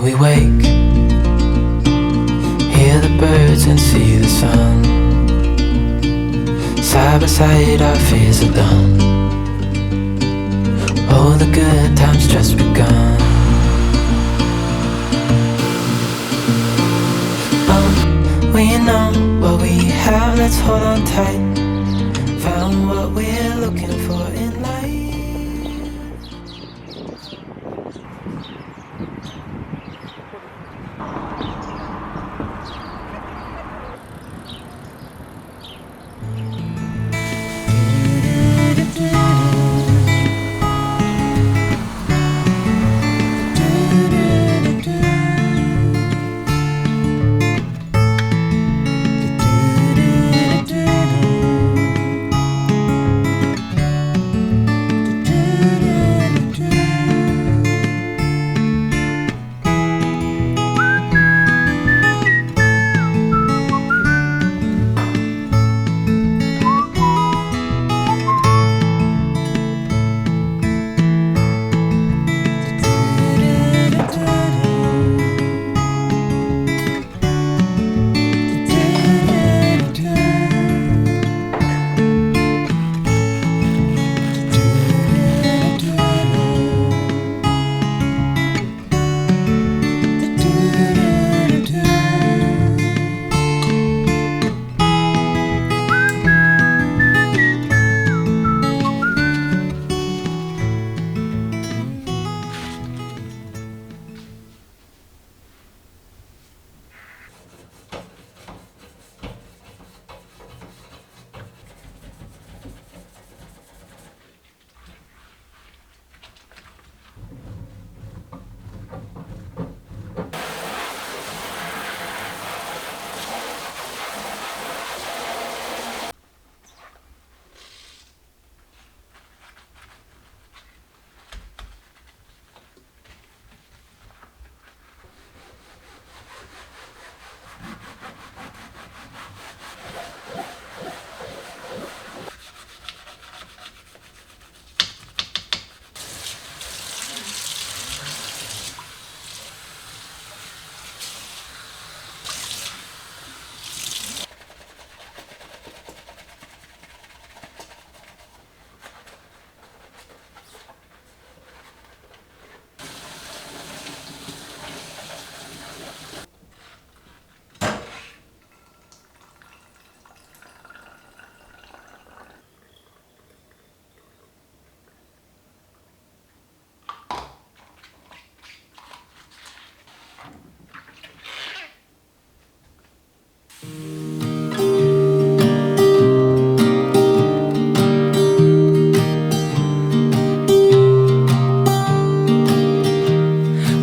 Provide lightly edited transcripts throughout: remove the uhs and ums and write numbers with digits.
we wake, hear the birds and see the sun. Side by side our fears are done. Oh, the good times just begun. We know what we have, let's hold on tight. Found what we're looking for in life.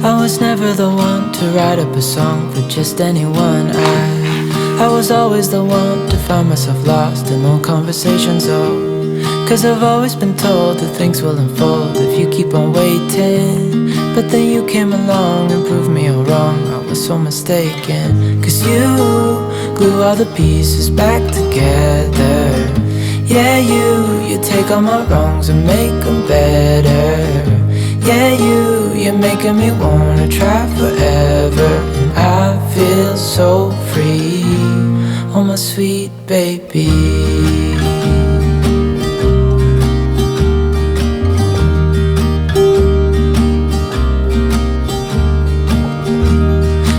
I was never the one to write up a song for just anyone. I was always the one to find myself lost in old conversations. Cause I've always been told that things will unfold if you keep on waiting. But then you came along and proved me all wrong. I was so mistaken. Cause you glue all the pieces back together. Yeah, you take all my wrongs and make them better. Yeah, you're making me wanna try forever. And I feel so free, oh my sweet baby.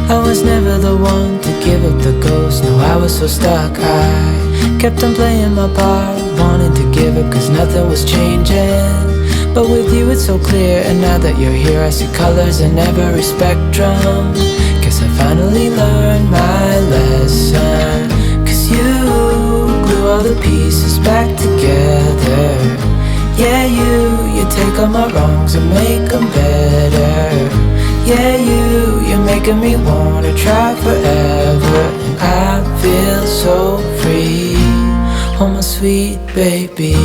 I was never the one to give up the ghost. No, I was so stuck. I kept on playing my part, wanting to give up cause nothing was changing. But with you it's so clear, and now that you're here I see colors in every spectrum. Guess I finally learned my lesson. Cause you glue all the pieces back together. Yeah, you take all my wrongs and make them better. Yeah, you're making me wanna try forever. And I feel so free, oh my sweet baby.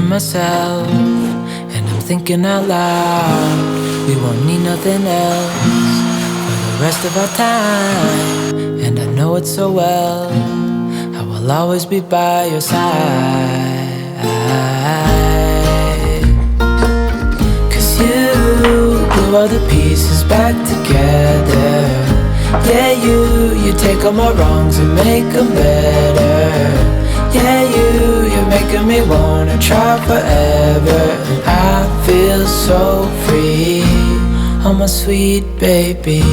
Myself, and I'm thinking out loud, we won't need nothing else for the rest of our time. And I know it so well, how we'll I'll always be by your side. 'Cause you glue all the pieces back together. Yeah, you take all my wrongs and make them better. Yeah, you're making me wanna try forever. And I feel so free, oh my sweet baby.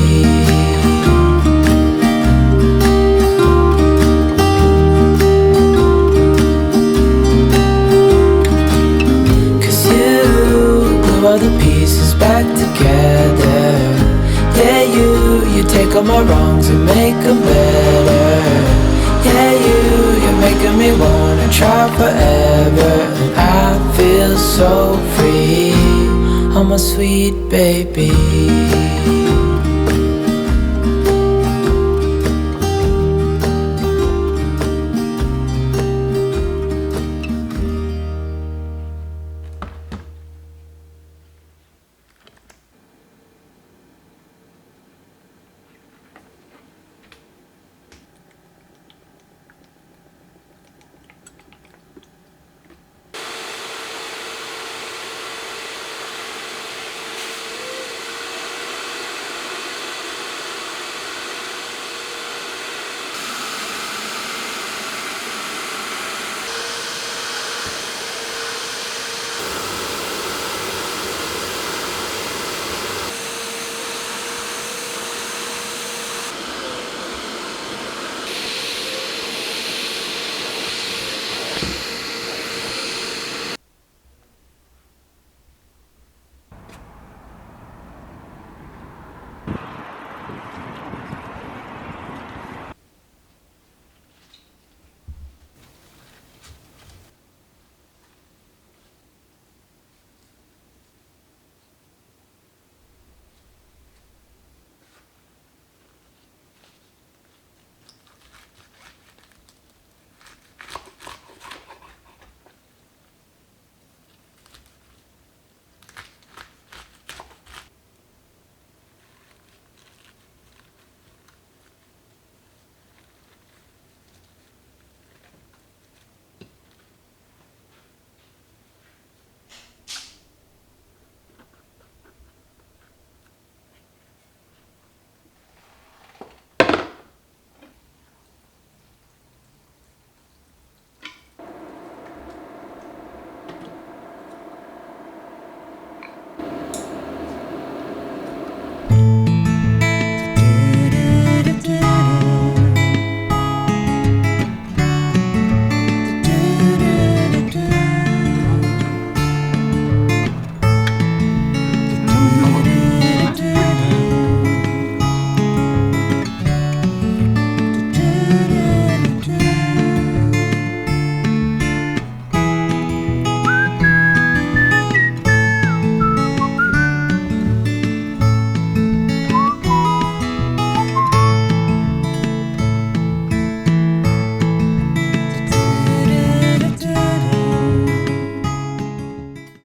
All the pieces back together. Yeah, you take all my wrongs and make them better. Yeah, you're making me wanna try forever. And I feel so free, oh my sweet baby.